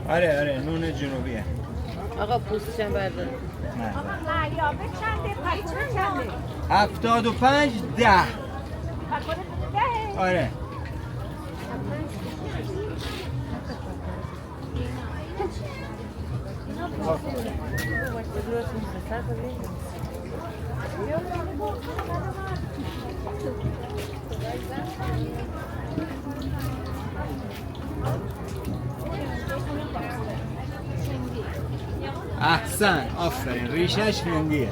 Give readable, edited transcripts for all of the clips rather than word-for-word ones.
آره نون جنوبیه. آقا پوستشم بردار. نه. آقا لعیابه چنده؟ پکونه چنده؟ 75 10. پکونه 10؟ آره. احسن آفرین ریشش هندیه.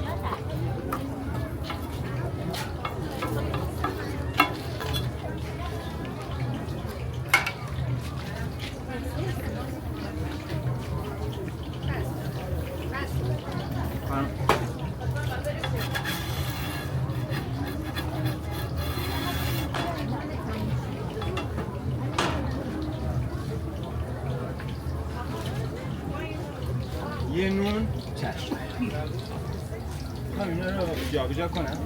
یه نون چشم. اینا رو جابجا کنم.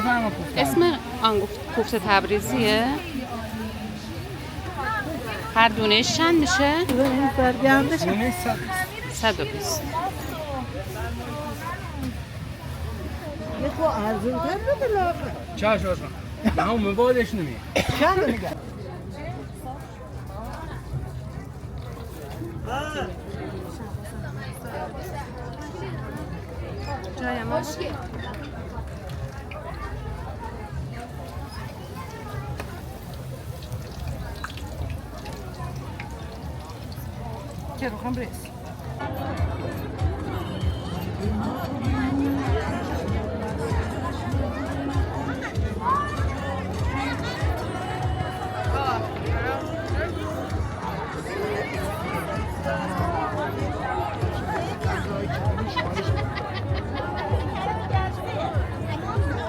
بفرما کوفته. اسم کوفته تبریزیه؟ هر دونهش چند میشه؟ دونه 120. چاش آشان. نه اون مبادش نمیه. چند میگه؟ جای ما که رو هم ریس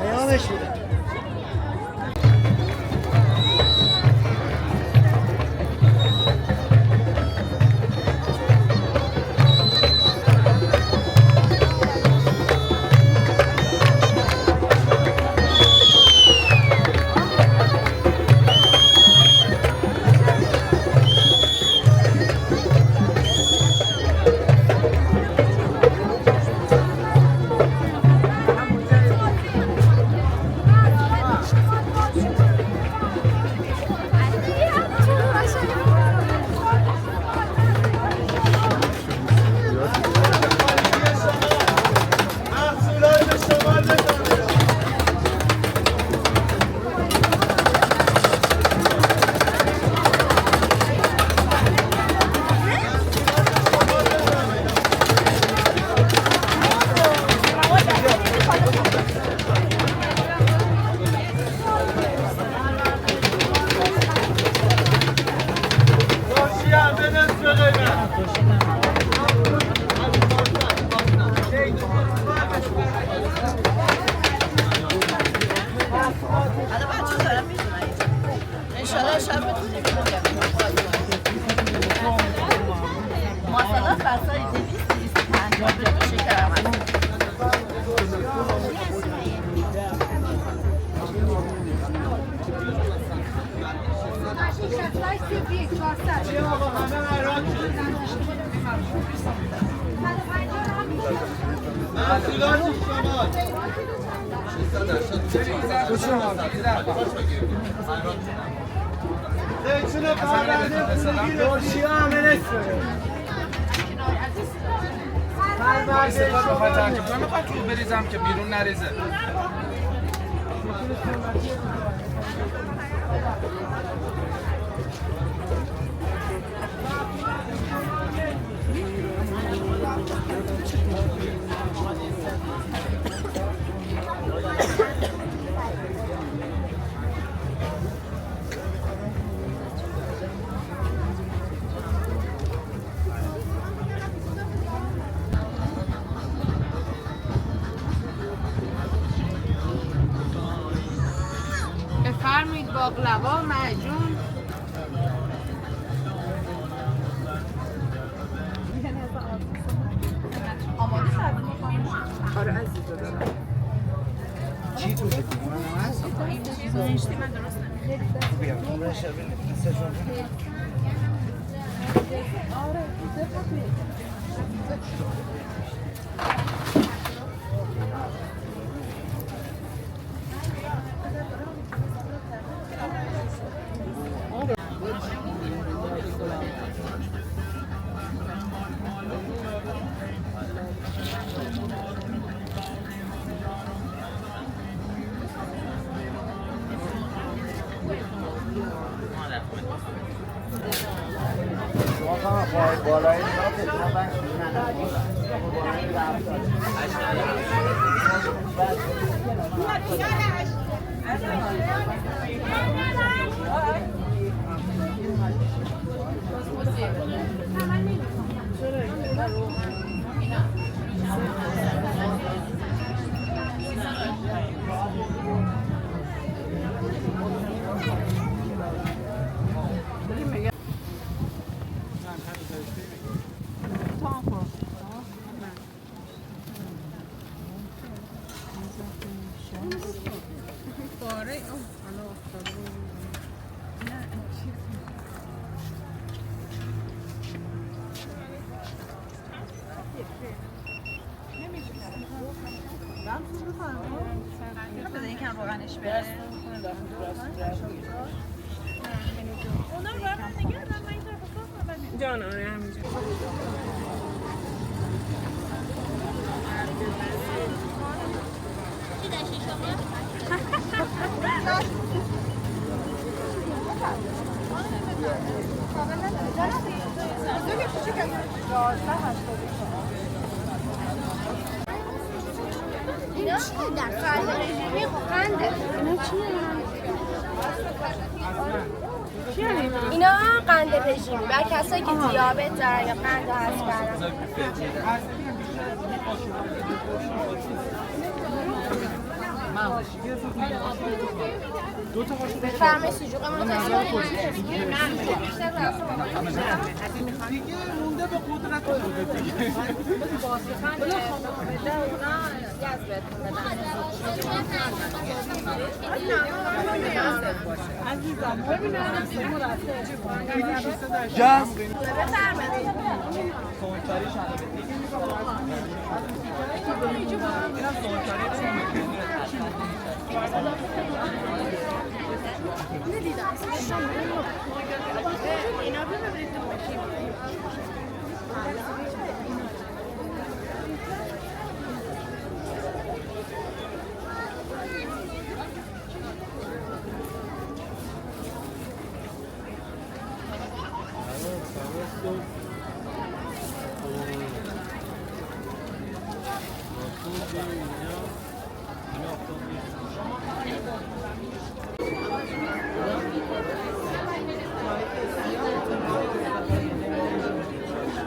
پیامش میده میخوام تو بریزم که بیرون نریزه. بفرمایید باقلوا معجون. چی تو بدی؟ من هستم بیا کمرش بالای بذار یکم روغنش بره. اونا رو برام نگه دارم من این طرف جان آره همینجا. اینا چیه در فرد رژیمی قنده؟ اینا قند رژیمی برای کسایی که دیابت دارن یا قند هست کردن. بفرمایید سجوق ما دیگه مونده به قدرت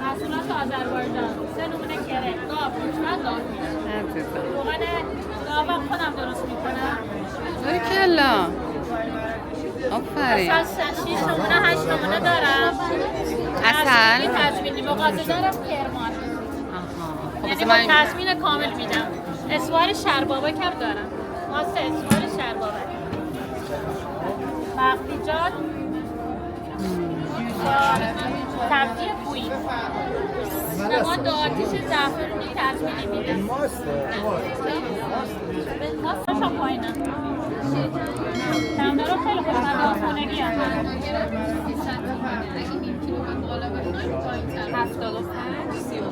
محصولات آذربایجان 3 نمونه کره گاو گوشت روغن گاوم خودم درست میکنم. کلا آفرین. اصل 6 نمونه 8 نمونه دارم. اصل تضمینی مغازه دارم کرمان. خب یعنی با تضمین کامل میدم. اسوار شربابک هم دارم. ماست اسوار شربابک. مغزیجات تبدیل بویی مواد آتیش زعفرونی تضمینی میدم. ماستش هم پایینم. تمدارو خیلی خوشمزه خانگی هم 75 39